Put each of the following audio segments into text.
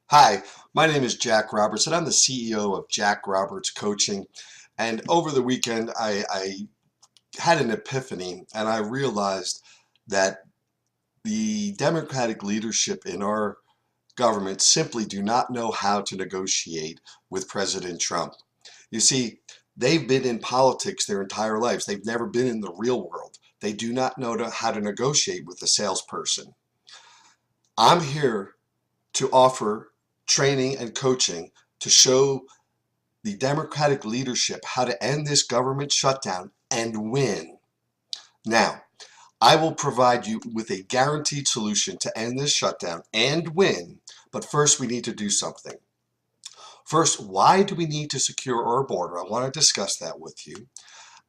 Hi, my name is Jack Roberts, and I'm the CEO of Jack Roberts Coaching. And over the weekend, I had an epiphany, and I realized that the Democratic leadership in our government simply do not know how to negotiate with President Trump. You see, they've been in politics their entire lives. They've never been in the real world. They do not know how to negotiate with a salesperson. I'm here to offer training and coaching to show the Democratic leadership how to end this government shutdown and win. Now, I will provide you with a guaranteed solution to end this shutdown and win, but first we need to do something. First, why do we need to secure our border? I want to discuss that with you.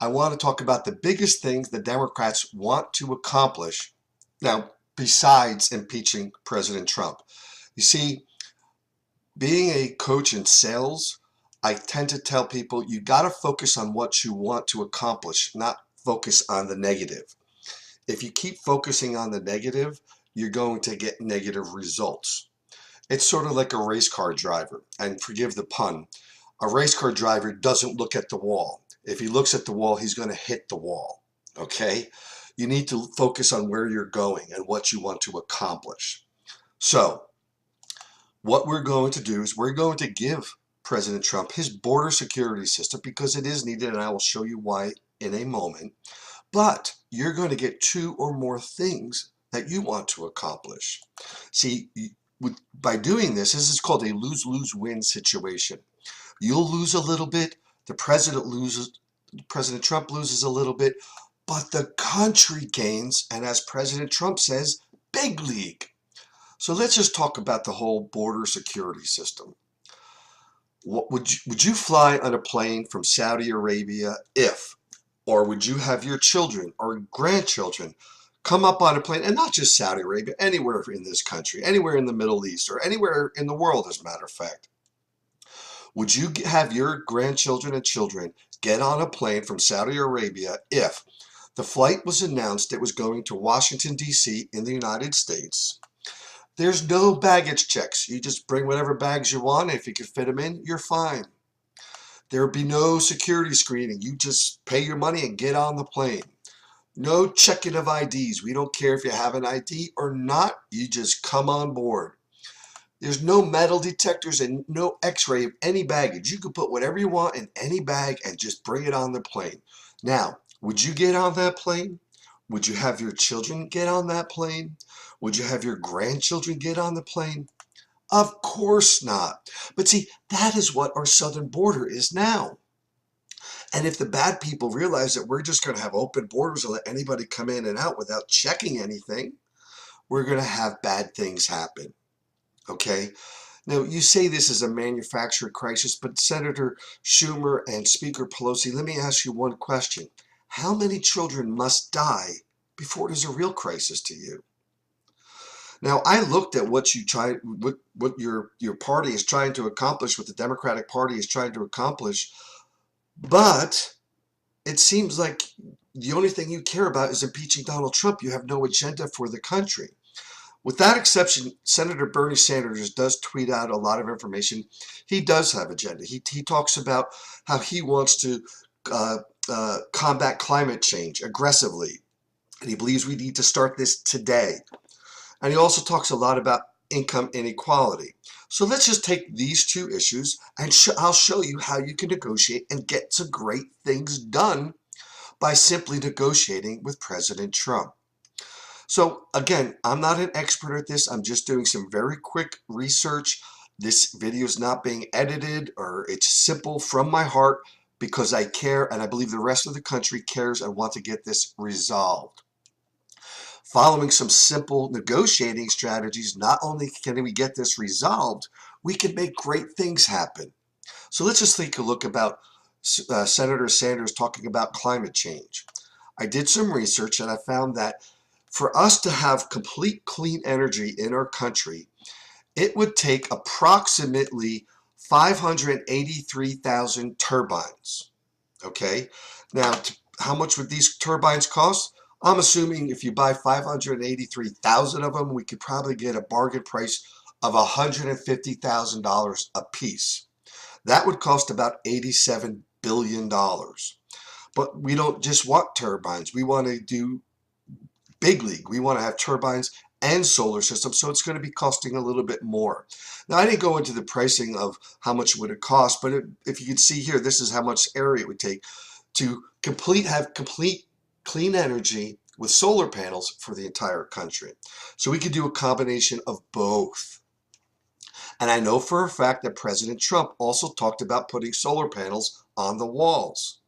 I want to talk about the biggest things the Democrats want to accomplish now, besides impeaching President Trump. You see, being a coach in sales, I tend to tell people you got to focus on what you want to accomplish, not focus on the negative. If you keep focusing on the negative, you're going to get negative results. It's sort of like a race car driver, and forgive the pun, a race car driver doesn't look at the wall. If he looks at the wall, he's going to hit the wall. Okay? You need to focus on where you're going and what you want to accomplish. So, what we're going to do is we're going to give President Trump his border security system because it is needed, and I will show you why in a moment. But you're going to get two or more things that you want to accomplish. See, by doing this is called a lose-lose-win situation. You'll lose a little bit, the president loses, President Trump loses a little bit, but the country gains, and as President Trump says, big league. So let's just talk about the whole border security system. Would you fly on a plane from Saudi Arabia if, or would you have your children or grandchildren come up on a plane, and not just Saudi Arabia, anywhere in this country, anywhere in the Middle East, or anywhere in the world, as a matter of fact? Would you have your grandchildren and children get on a plane from Saudi Arabia if the flight was announced it was going to Washington, D.C. in the United States? There's no baggage checks. You just bring whatever bags you want. If you can fit them in, you're fine. There would be no security screening. You just pay your money and get on the plane. No checking of IDs. We don't care if you have an ID or not. You just come on board. There's no metal detectors and no x-ray of any baggage. You can put whatever you want in any bag and just bring it on the plane. Now, would you get on that plane? Would you have your children get on that plane? Would you have your grandchildren get on the plane? Of course not. But see, that is what our southern border is now. And if the bad people realize that we're just going to have open borders and let anybody come in and out without checking anything, we're going to have bad things happen. Okay? Now, you say this is a manufactured crisis, but Senator Schumer and Speaker Pelosi, let me ask you one question. How many children must die before it is a real crisis to you? Now, I looked at what your party is trying to accomplish, what the Democratic Party is trying to accomplish, but it seems like the only thing you care about is impeaching Donald Trump. You have no agenda for the country. With that exception, Senator Bernie Sanders does tweet out a lot of information. He does have agenda. He talks about how he wants to combat climate change aggressively, and he believes we need to start this today. And he also talks a lot about income inequality. So let's just take these two issues, and I'll show you how you can negotiate and get some great things done by simply negotiating with President Trump. So again, I'm not an expert at this. I'm just doing some very quick research. This video is not being edited, or it's simple from my heart because I care, and I believe the rest of the country cares and want to get this resolved. Following some simple negotiating strategies, not only can we get this resolved, we can make great things happen. So let's just take a look about Senator Sanders talking about climate change. I did some research and I found that for us to have complete clean energy in our country, it would take approximately 583,000 turbines. Okay, now how much would these turbines cost? I'm assuming if you buy 583,000 of them, we could probably get a bargain price of $150,000 apiece. That would cost about $87 billion. But we don't just want turbines. We want to do big league. We want to have turbines and solar systems, so it's going to be costing a little bit more. Now, I didn't go into the pricing of how much would it cost, but if you can see here, this is how much area it would take to have complete clean energy with solar panels for the entire country. So we could do a combination of both. And I know for a fact that President Trump also talked about putting solar panels on the walls.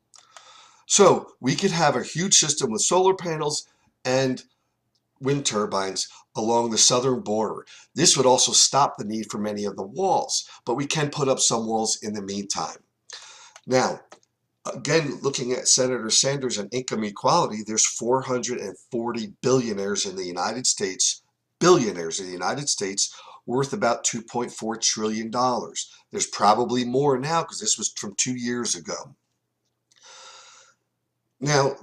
So we could have a huge system with solar panels and wind turbines along the southern border. This would also stop the need for many of the walls, but we can put up some walls in the meantime. Now, again, looking at Senator Sanders and income equality, there's 440 billionaires in the United States, worth about $2.4 trillion. There's probably more now because this was from 2 years ago. Now,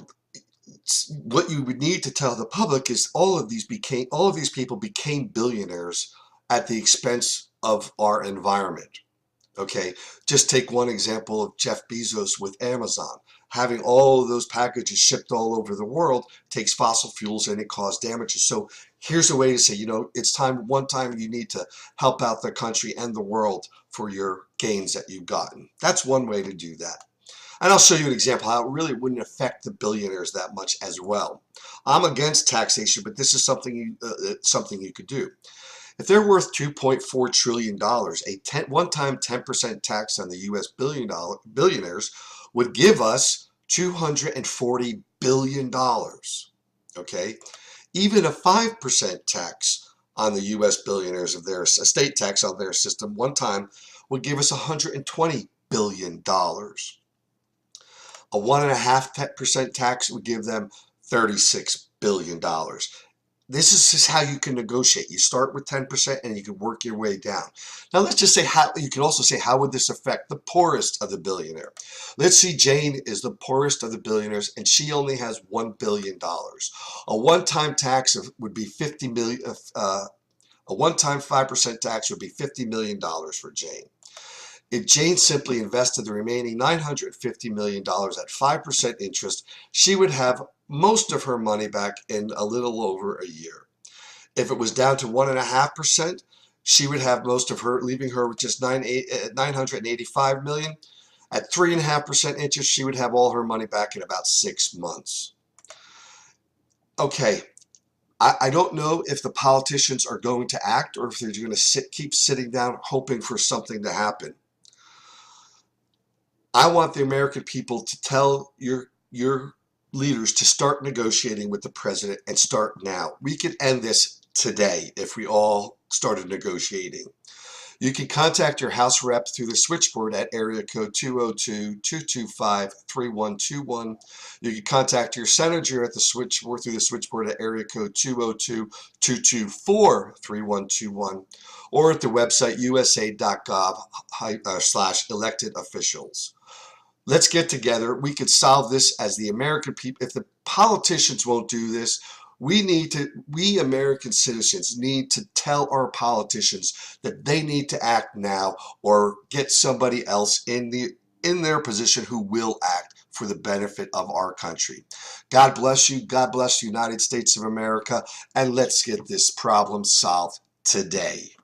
what you would need to tell the public is all of these people became billionaires at the expense of our environment. Okay, just take one example of Jeff Bezos with Amazon. Having all of those packages shipped all over the world takes fossil fuels and it caused damages. So here's a way to say, it's one time you need to help out the country and the world for your gains that you've gotten. That's one way to do that. And I'll show you an example how it really wouldn't affect the billionaires that much as well. I'm against taxation, but this is something you could do. If they're worth $2.4 trillion, a one-time 10% tax on the U.S. billionaires would give us $240 billion. Okay, even a 5% tax on the U.S. billionaires of their estate tax on their system one time would give us $120 billion. A 1.5% tax would give them $36 billion. This is just how you can negotiate. You start with 10% and you can work your way down. Now let's just say you can also say, how would this affect the poorest of the billionaire? Let's see, Jane is the poorest of the billionaires and she only has $1 billion. A one-time tax would be $50 million. A one-time 5% tax would be $50 million for Jane. If Jane simply invested the remaining $950 million at 5% interest, she would have most of her money back in a little over a year. If it was down to 1.5%, she would have most of her, leaving her with just $985 million. At 3.5% interest, she would have all her money back in about 6 months. Okay, I don't know if the politicians are going to act or if they're going to keep sitting down hoping for something to happen. I want the American people to tell your leaders to start negotiating with the president and start now. We could end this today if we all started negotiating. You can contact your House rep through the switchboard at area code 202-225-3121. You can contact your senator at the switchboard through the switchboard at area code 202-224-3121 or at the website usa.gov/elected officials. Let's get together. We could solve this as the American people. If the politicians won't do this, we American citizens need to tell our politicians that they need to act now or get somebody else in their position who will act for the benefit of our country. God bless you. God bless the United States of America. And let's get this problem solved today.